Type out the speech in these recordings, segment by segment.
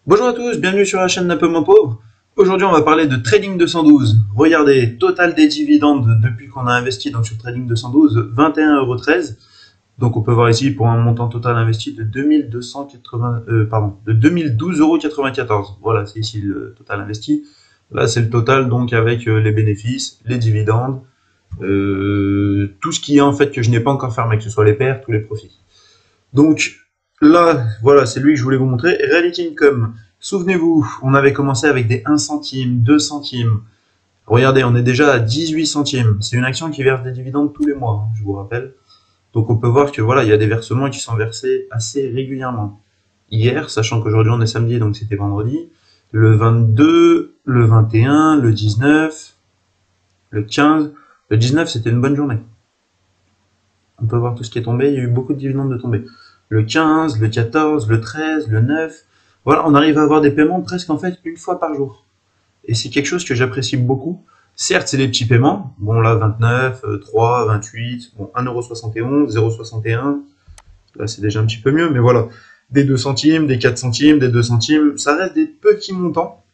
Bonjour à tous, bienvenue sur la chaîne d'un peu moins pauvre. Aujourd'hui, on va parler de Trading 212. Regardez, total des dividendes depuis qu'on a investi donc sur Trading 212, 21,13 €. Donc on peut voir ici pour un montant total investi de 2012,94 €. Voilà, c'est ici le total investi. Là, c'est le total donc avec les bénéfices, les dividendes, tout ce qui est en fait que je n'ai pas encore fermé, que ce soit les pertes ou les profits. Donc là, voilà, c'est lui que je voulais vous montrer. Reality Income. Souvenez-vous, on avait commencé avec des 1 centime, 2 centimes. Regardez, on est déjà à 18 centimes. C'est une action qui verse des dividendes tous les mois, hein, je vous rappelle. Donc on peut voir que voilà, il y a des versements qui sont versés assez régulièrement. Hier, sachant qu'aujourd'hui on est samedi, donc c'était vendredi, le 22, le 21, le 19, le 15. Le 19, c'était une bonne journée. On peut voir tout ce qui est tombé, il y a eu beaucoup de dividendes de tomber. Le 15, le 14, le 13, le 9. Voilà, on arrive à avoir des paiements presque en fait une fois par jour. Et c'est quelque chose que j'apprécie beaucoup. Certes, c'est des petits paiements. Bon, là, 29, 3, 28, bon, 1,71 €, 0,61. Là, c'est déjà un petit peu mieux, mais voilà. Des 2 centimes, des 4 centimes, des 2 centimes. Ça reste des petits montants.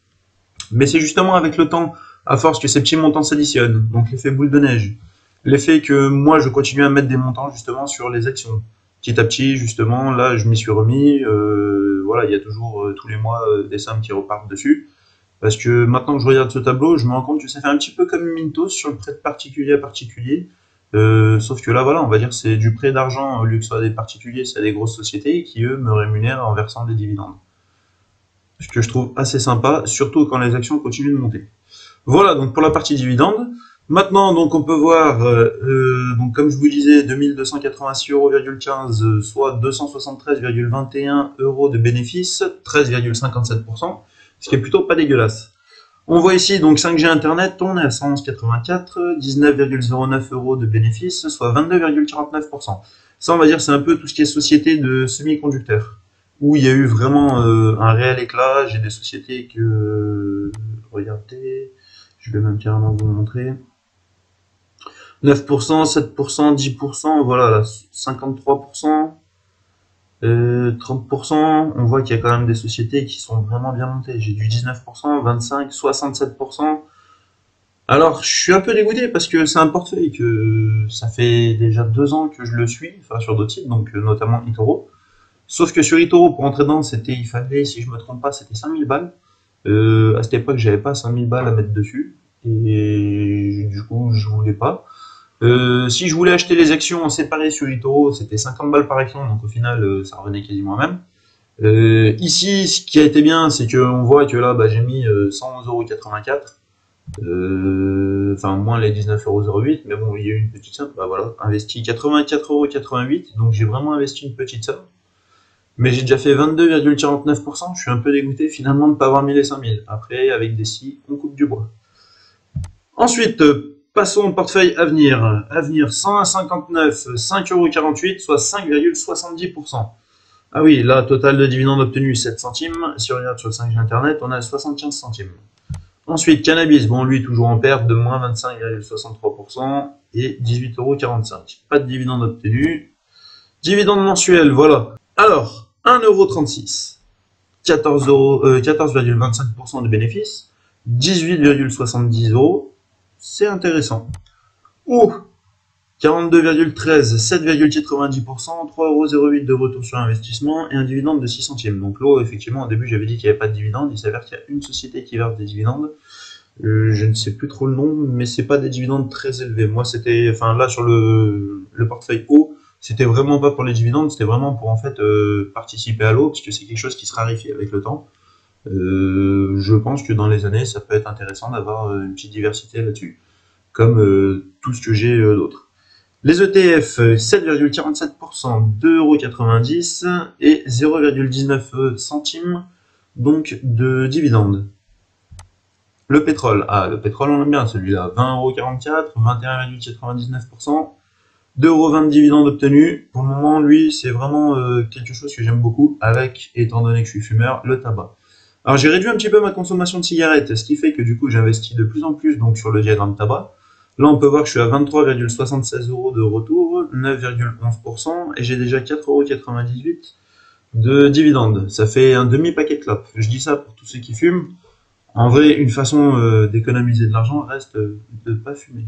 Mais c'est justement avec le temps, à force que ces petits montants s'additionnent. Donc, l'effet boule de neige. L'effet que moi, je continue à mettre des montants justement sur les actions. Petit à petit, justement, là, je m'y suis remis. Voilà, il y a toujours tous les mois des sommes qui repartent dessus. Parce que maintenant que je regarde ce tableau, je me rends compte que ça fait un petit peu comme Mintos sur le prêt de particulier à particulier. Sauf que là, voilà, on va dire que c'est du prêt d'argent au lieu que ce soit des particuliers, c'est des grosses sociétés qui, eux, me rémunèrent en versant des dividendes. Ce que je trouve assez sympa, surtout quand les actions continuent de monter. Voilà, donc pour la partie dividende. Maintenant, donc on peut voir, donc comme je vous disais, 2286,15 €, soit 273,21 € de bénéfices, 13,57%, ce qui est plutôt pas dégueulasse. On voit ici donc 5G Internet, on est à 111,84, 19,09 € de bénéfices, soit 22,49%. Ça, on va dire, c'est un peu tout ce qui est société de semi-conducteurs, où il y a eu vraiment un réel éclat. J'ai des sociétés que, regardez, je vais même carrément vous montrer. 9%, 7%, 10%, voilà, là, 53%, 30%, on voit qu'il y a quand même des sociétés qui sont vraiment bien montées. J'ai du 19%, 25%, 67%. Alors, je suis un peu dégoûté parce que c'est un portefeuille que ça fait déjà 2 ans que je le suis, enfin sur d'autres sites, donc notamment eToro. Sauf que sur eToro, pour entrer dedans, il fallait, si je me trompe pas, c'était 5000 balles. À cette époque, j'avais pas 5000 balles à mettre dessus. Et du coup, je voulais pas. Si je voulais acheter les actions en séparé sur eToro, c'était 50 balles par action, donc au final, ça revenait quasiment à même. Ici, ce qui a été bien, c'est qu'on voit que là, bah, j'ai mis 111,84 €, enfin moins les 19,08 €, mais bon, il y a eu une petite somme, bah voilà, investi 84,88 €, donc j'ai vraiment investi une petite somme. Mais j'ai déjà fait 22,49%, je suis un peu dégoûté finalement de ne pas avoir mis les 5000. Après, avec des scies, on coupe du bois. Ensuite, passons au portefeuille Avenir. Avenir 101,59, 5,48 €, soit 5,70%. Ah oui, là, total de dividendes obtenus 7 centimes. Si on regarde sur le 5G Internet, on a 75 centimes. Ensuite, Cannabis, bon, lui, toujours en perte de moins 25,63% et 18,45 €. Pas de dividendes obtenus. Dividendes mensuels, voilà. Alors, 1,36 €, 14,25% de bénéfices, 18,70 €. C'est intéressant. Ou 42,13, 7,90%, 3,08 € de retour sur investissement et un dividende de 6 centimes. Donc là, effectivement, au début, j'avais dit qu'il n'y avait pas de dividende. Il s'avère qu'il y a une société qui verse des dividendes. Je ne sais plus trop le nom, mais c'est pas des dividendes très élevés. Moi, c'était, enfin là, sur le portefeuille haut, c'était vraiment pas pour les dividendes, c'était vraiment pour en fait participer à l'eau, parce que c'est quelque chose qui se raréfie avec le temps. Je pense que dans les années, ça peut être intéressant d'avoir une petite diversité là-dessus, comme tout ce que j'ai d'autre. Les ETF, 7,47%, 2,90 € et 0,19 centimes donc de dividendes. Le pétrole, le pétrole on aime bien celui-là, 20,44 €, 21,99%, 2,20 € de dividendes obtenus. Pour le moment, lui, c'est vraiment quelque chose que j'aime beaucoup, avec, étant donné que je suis fumeur, le tabac. Alors j'ai réduit un petit peu ma consommation de cigarettes, ce qui fait que du coup j'investis de plus en plus donc sur le diagramme tabac. Là on peut voir que je suis à 23,76 € de retour, 9,11%, et j'ai déjà 4,98 € de dividendes. Ça fait un demi-paquet de clopes. Je dis ça pour tous ceux qui fument. En vrai, une façon d'économiser de l'argent reste de pas fumer.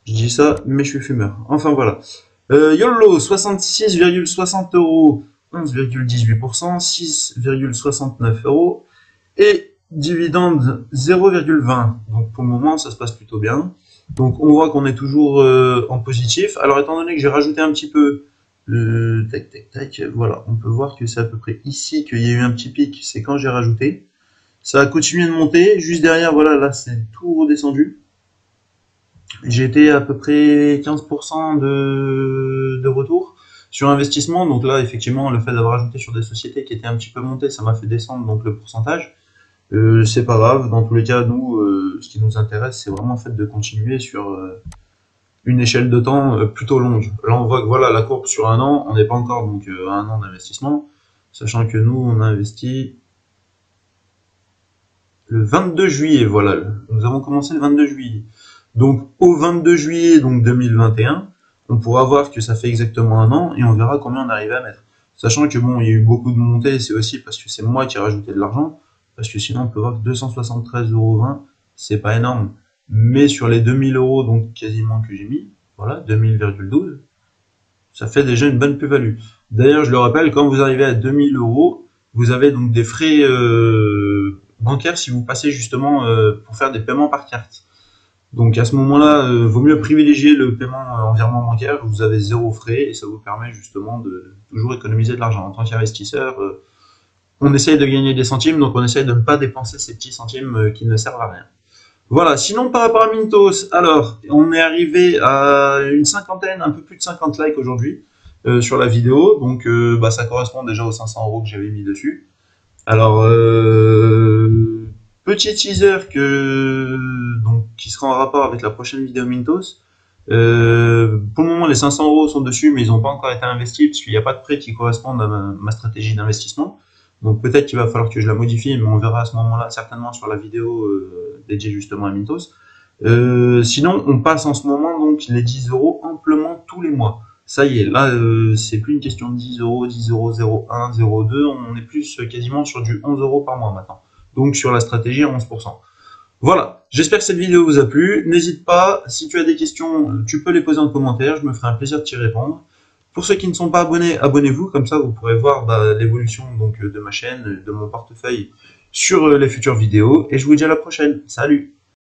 Je dis ça, mais je suis fumeur. Enfin voilà. YOLO, 66,60 euros, 11,18%, 6,69 euros. Et dividende 0,20. Donc pour le moment, ça se passe plutôt bien. Donc on voit qu'on est toujours en positif. Alors étant donné que j'ai rajouté un petit peu tac tac tac, voilà, on peut voir que c'est à peu près ici qu'il y a eu un petit pic, c'est quand j'ai rajouté. Ça a continué de monter, juste derrière, voilà, là c'est tout redescendu. J'ai été à peu près 15% de retour sur investissement. Donc là, effectivement, le fait d'avoir ajouté sur des sociétés qui étaient un petit peu montées, ça m'a fait descendre donc le pourcentage. C'est pas grave, dans tous les cas, nous, ce qui nous intéresse, c'est vraiment le fait de continuer sur une échelle de temps plutôt longue. Là, on voit que voilà, la courbe sur un an, on n'est pas encore donc à un an d'investissement, sachant que nous, on a investi le 22 juillet, voilà, nous avons commencé le 22 juillet. Donc au 22 juillet donc 2021, on pourra voir que ça fait exactement un an et on verra combien on arrive à mettre. Sachant que bon, il y a eu beaucoup de montées, c'est aussi parce que c'est moi qui ai rajouté de l'argent, parce que sinon on peut voir que 273,20 euros, c'est pas énorme. Mais sur les 2000 euros donc quasiment que j'ai mis, voilà, 2000,12, ça fait déjà une bonne plus-value. D'ailleurs, je le rappelle, quand vous arrivez à 2000 euros, vous avez donc des frais bancaires si vous passez justement pour faire des paiements par carte. Donc à ce moment-là, vaut mieux privilégier le paiement en virement bancaire, vous avez zéro frais et ça vous permet justement de toujours économiser de l'argent. En tant qu'investisseur, on essaye de gagner des centimes, donc on essaye de ne pas dépenser ces petits centimes qui ne servent à rien. Voilà, sinon par rapport à Mintos, alors on est arrivé à une cinquantaine, un peu plus de 50 likes aujourd'hui sur la vidéo, donc ça correspond déjà aux 500 euros que j'avais mis dessus. Alors, petit teaser qui sera en rapport avec la prochaine vidéo Mintos. Pour le moment, les 500 euros sont dessus, mais ils n'ont pas encore été investis parce qu'il n'y a pas de prêt qui correspondent à ma stratégie d'investissement. Donc peut-être qu'il va falloir que je la modifie, mais on verra à ce moment-là certainement sur la vidéo dédiée justement à Mintos. Sinon, on passe en ce moment donc les 10 euros amplement tous les mois. Ça y est, là, c'est plus une question de 10 euros, 10 euros, 0,1, 0,2, on est plus quasiment sur du 11 euros par mois maintenant. Donc sur la stratégie à 11%. Voilà, j'espère que cette vidéo vous a plu. N'hésite pas, si tu as des questions, tu peux les poser en commentaire, je me ferai un plaisir de t'y répondre. Pour ceux qui ne sont pas abonnés, abonnez-vous, comme ça vous pourrez voir l'évolution de ma chaîne, de mon portefeuille sur les futures vidéos. Et je vous dis à la prochaine. Salut!